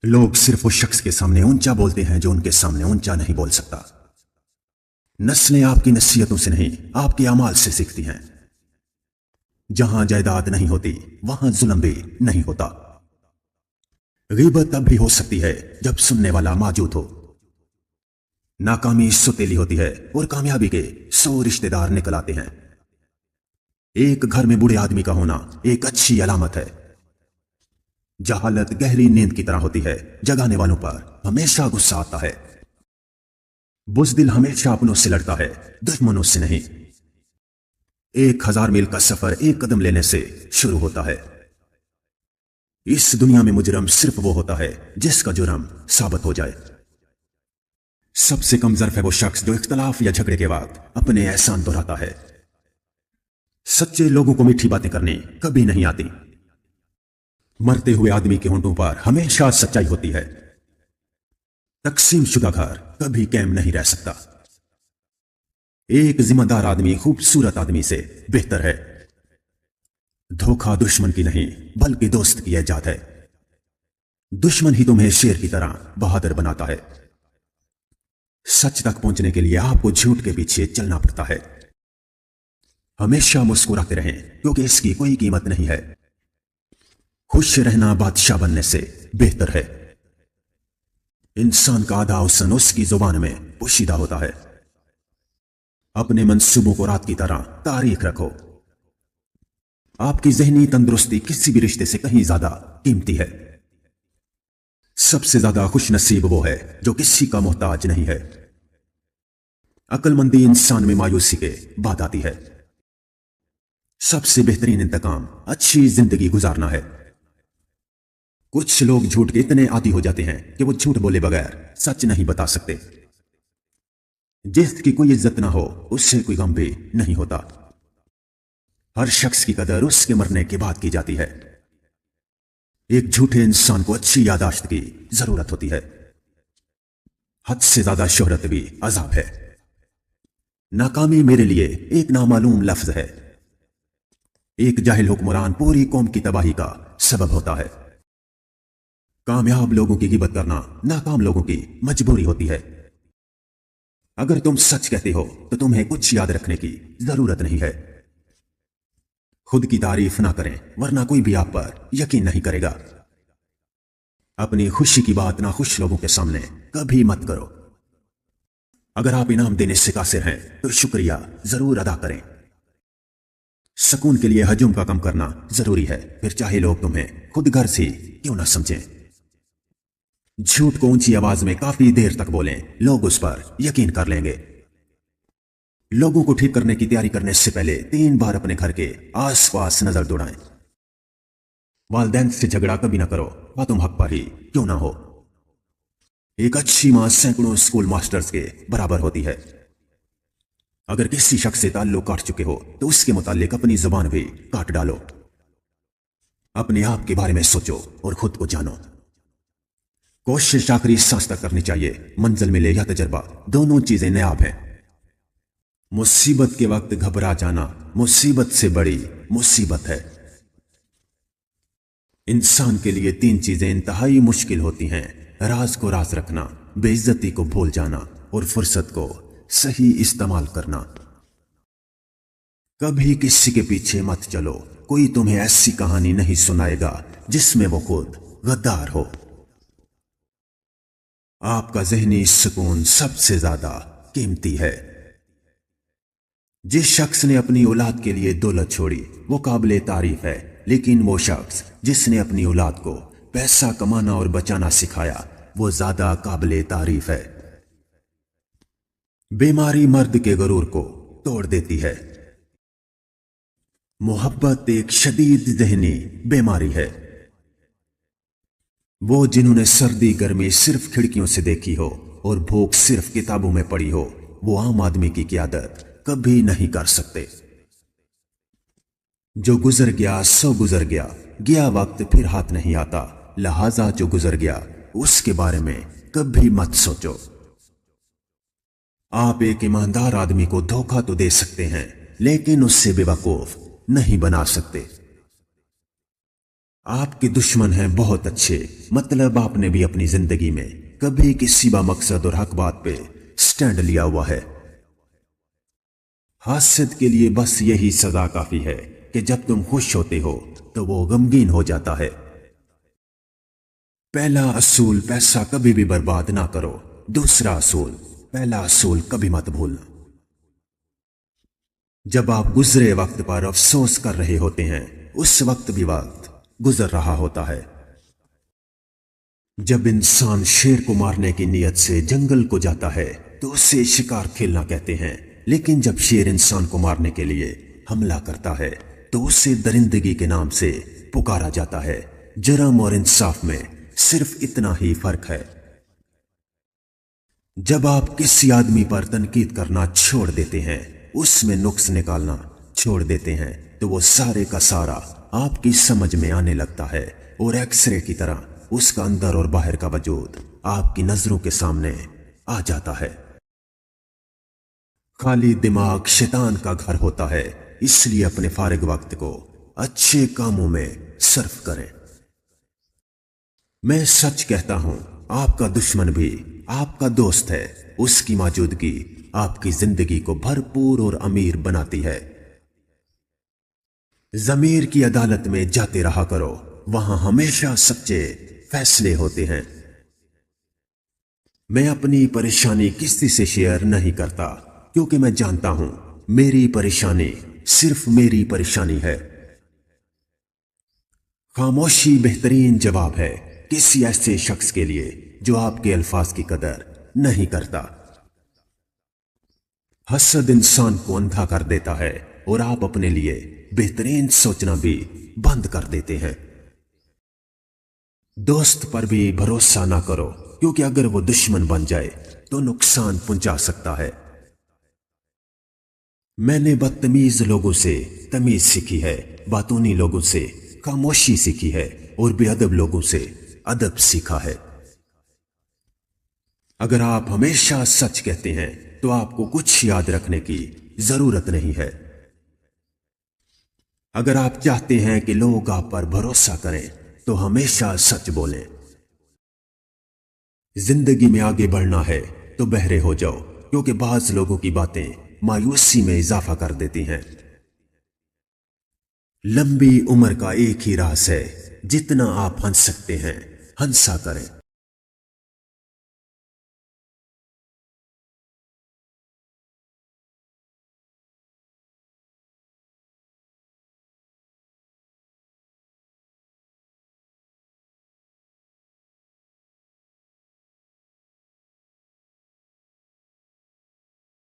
लोग सिर्फ उस शख्स के सामने ऊंचा बोलते हैं जो उनके सामने ऊंचा नहीं बोल सकता। नस्लें आपकी नसीहतों से नहीं, आपके अमाल से सीखती हैं। जहां जायदाद नहीं होती वहां जुल्म भी नहीं होता। गीबत तब भी हो सकती है जब सुनने वाला मौजूद हो। नाकामी सुतीली होती है और कामयाबी के 100 रिश्तेदार निकल आते हैं। एक घर में बूढ़े आदमी का होना एक अच्छी अलामत है। जहालत गहरी नींद की तरह होती है, जगाने वालों पर हमेशा गुस्सा आता है। बुज़दिल हमेशा अपनों से लड़ता है, दुश्मनों से नहीं। 1000 मील का सफर एक कदम लेने से शुरू होता है। इस दुनिया में मुजरम सिर्फ वो होता है जिसका जुर्म साबित हो जाए। सबसे कम ज़र्फ है वो शख्स जो इख्तलाफ या झगड़े के वक्त अपने एहसान दोहराता है। सच्चे लोगों को मीठी बातें करनी कभी नहीं आती। मरते हुए आदमी के होंठों पर हमेशा सच्चाई होती है। तकसीम शुदा घर कभी कायम नहीं रह सकता। एक जिम्मेदार आदमी खूबसूरत आदमी से बेहतर है। धोखा दुश्मन की नहीं बल्कि दोस्त की इजाद है। दुश्मन ही तुम्हें शेर की तरह बहादुर बनाता है। सच तक पहुंचने के लिए आपको झूठ के पीछे चलना पड़ता है। हमेशा मुस्कुराते रहें क्योंकि इसकी कोई कीमत नहीं है। खुश रहना बादशाह बनने से बेहतर है। इंसान का आधा हुस्न उसकी जुबान में पोशीदा होता है। अपने मंसूबों को रात की तरह तारीख रखो। आपकी ज़हनी तंदुरुस्ती किसी भी रिश्ते से कहीं ज्यादा कीमती है। सबसे ज्यादा खुश नसीब वो है जो किसी का मोहताज नहीं है। अक्लमंदी इंसान में मायूसी के बाद आती है। सबसे बेहतरीन इंतकाम अच्छी जिंदगी गुजारना है। कुछ लोग झूठ के इतने आदी हो जाते हैं कि वो झूठ बोले बगैर सच नहीं बता सकते। जिसकी कोई इज्जत ना हो उससे कोई गम भी नहीं होता। हर शख्स की कदर उसके मरने के बाद की जाती है। एक झूठे इंसान को अच्छी यादाश्त की जरूरत होती है। हद से ज्यादा शोहरत भी अजाब है। नाकामी मेरे लिए एक नामालूम लफ्ज है। एक जाहिल हुक्मरान पूरी कौम की तबाही का सबब होता है। कामयाब लोगों की गिबत करना नाकाम लोगों की मजबूरी होती है। अगर तुम सच कहते हो तो तुम्हें कुछ याद रखने की जरूरत नहीं है। खुद की तारीफ ना करें वरना कोई भी आप पर यकीन नहीं करेगा। अपनी खुशी की बात ना खुश लोगों के सामने कभी मत करो। अगर आप इनाम देने से कासिर हैं तो शुक्रिया जरूर अदा करें। सुकून के लिए हजूम का कम करना जरूरी है, फिर चाहे लोग तुम्हें खुद गर्ज ही क्यों ना समझें। झूठ को ऊंची आवाज में काफी देर तक बोलें, लोग उस पर यकीन कर लेंगे। लोगों को ठीक करने की तैयारी करने से पहले 3 बार अपने घर के आसपास नजर दौड़ाएं। वालिदैन से झगड़ा कभी ना करो, वह तुम हक पर ही क्यों ना हो। एक अच्छी मां सैकड़ों स्कूल मास्टर्स के बराबर होती है। अगर किसी शख्स से ताल्लुक काट चुके हो तो उसके मुतालिक अपनी जुबान भी काट डालो। अपने आप के बारे में सोचो और खुद को जानो। कोशिश आखिरी सांस तक करनी चाहिए। मंजिल मिले या तजर्बा, दोनों चीजें नायाब हैं। मुसीबत के वक्त घबरा जाना मुसीबत से बड़ी मुसीबत है। इंसान के लिए 3 चीजें इंतहाई मुश्किल होती हैं: राज को राज रखना, बेइज्जती को भूल जाना और फुर्सत को सही इस्तेमाल करना। कभी किसी के पीछे मत चलो। कोई तुम्हें ऐसी कहानी नहीं सुनाएगा जिसमें वो खुद गद्दार हो। आपका ज़हनी सुकून सबसे ज्यादा कीमती है। जिस शख्स ने अपनी औलाद के लिए दौलत छोड़ी वो काबिले तारीफ है, लेकिन वो शख्स जिसने अपनी औलाद को पैसा कमाना और बचाना सिखाया वो ज्यादा काबिले तारीफ है। बीमारी मर्द के गरूर को तोड़ देती है। मोहब्बत एक शदीद ज़हनी बीमारी है। वो जिन्होंने सर्दी गर्मी सिर्फ खिड़कियों से देखी हो और भूख सिर्फ किताबों में पढ़ी हो, वो आम आदमी की क़यादत कभी नहीं कर सकते। जो गुजर गया सो गुजर गया, गया वक्त फिर हाथ नहीं आता। लिहाजा जो गुजर गया उसके बारे में कभी मत सोचो। आप एक ईमानदार आदमी को धोखा तो दे सकते हैं लेकिन उससे बेवकूफ नहीं बना सकते। आपके दुश्मन हैं बहुत अच्छे, मतलब आपने भी अपनी जिंदगी में कभी किसी बा मकसद और हक बात पे स्टैंड लिया हुआ है। हासिद के लिए बस यही सजा काफी है कि जब तुम खुश होते हो तो वो गमगीन हो जाता है। पहला असूल, पैसा कभी भी बर्बाद ना करो। दूसरा असूल, पहला असूल कभी मत भूलना। जब आप गुजरे वक्त पर अफसोस कर रहे होते हैं, उस वक्त भी वक्त गुजर रहा होता है। जब इंसान शेर को मारने की नीयत से जंगल को जाता है तो उसे शिकार खेलना कहते हैं, लेकिन जब शेर इंसान को मारने के लिए हमला करता है तो उसे दरिंदगी के नाम से पुकारा जाता है। जुर्म और इंसाफ में सिर्फ इतना ही फर्क है। जब आप किसी आदमी पर तनकीद करना छोड़ देते हैं, उसमें नुक्स निकालना छोड़ देते हैं, तो वो सारे का सारा आपकी समझ में आने लगता है और एक्सरे की तरह उसका अंदर और बाहर का वजूद आपकी नजरों के सामने आ जाता है। खाली दिमाग शैतान का घर होता है, इसलिए अपने फारिग वक्त को अच्छे कामों में सर्फ करें। मैं सच कहता हूं, आपका दुश्मन भी आपका दोस्त है। उसकी मौजूदगी आपकी जिंदगी को भरपूर और अमीर बनाती है। ज़मीर की अदालत में जाते रहा करो, वहां हमेशा सच्चे फैसले होते हैं। मैं अपनी परेशानी किसी से शेयर नहीं करता, क्योंकि मैं जानता हूं मेरी परेशानी सिर्फ मेरी परेशानी है। खामोशी बेहतरीन जवाब है किसी ऐसे शख्स के लिए जो आपके अल्फाज की कदर नहीं करता। हसद इंसान को अंधा कर देता है और आप अपने लिए बेहतरीन सोचना भी बंद कर देते हैं। दोस्त पर भी भरोसा ना करो, क्योंकि अगर वो दुश्मन बन जाए तो नुकसान पहुंचा सकता है। मैंने बदतमीज लोगों से तमीज सीखी है, बातूनी लोगों से खामोशी सीखी है और बेअदब लोगों से अदब सीखा है। अगर आप हमेशा सच कहते हैं तो आपको कुछ याद रखने की जरूरत नहीं है। अगर आप चाहते हैं कि लोग आप पर भरोसा करें तो हमेशा सच बोलें। जिंदगी में आगे बढ़ना है तो बहरे हो जाओ, क्योंकि बाज लोगों की बातें मायूसी में इजाफा कर देती हैं। लंबी उम्र का एक ही राज है, जितना आप हंस सकते हैं हंसा करें।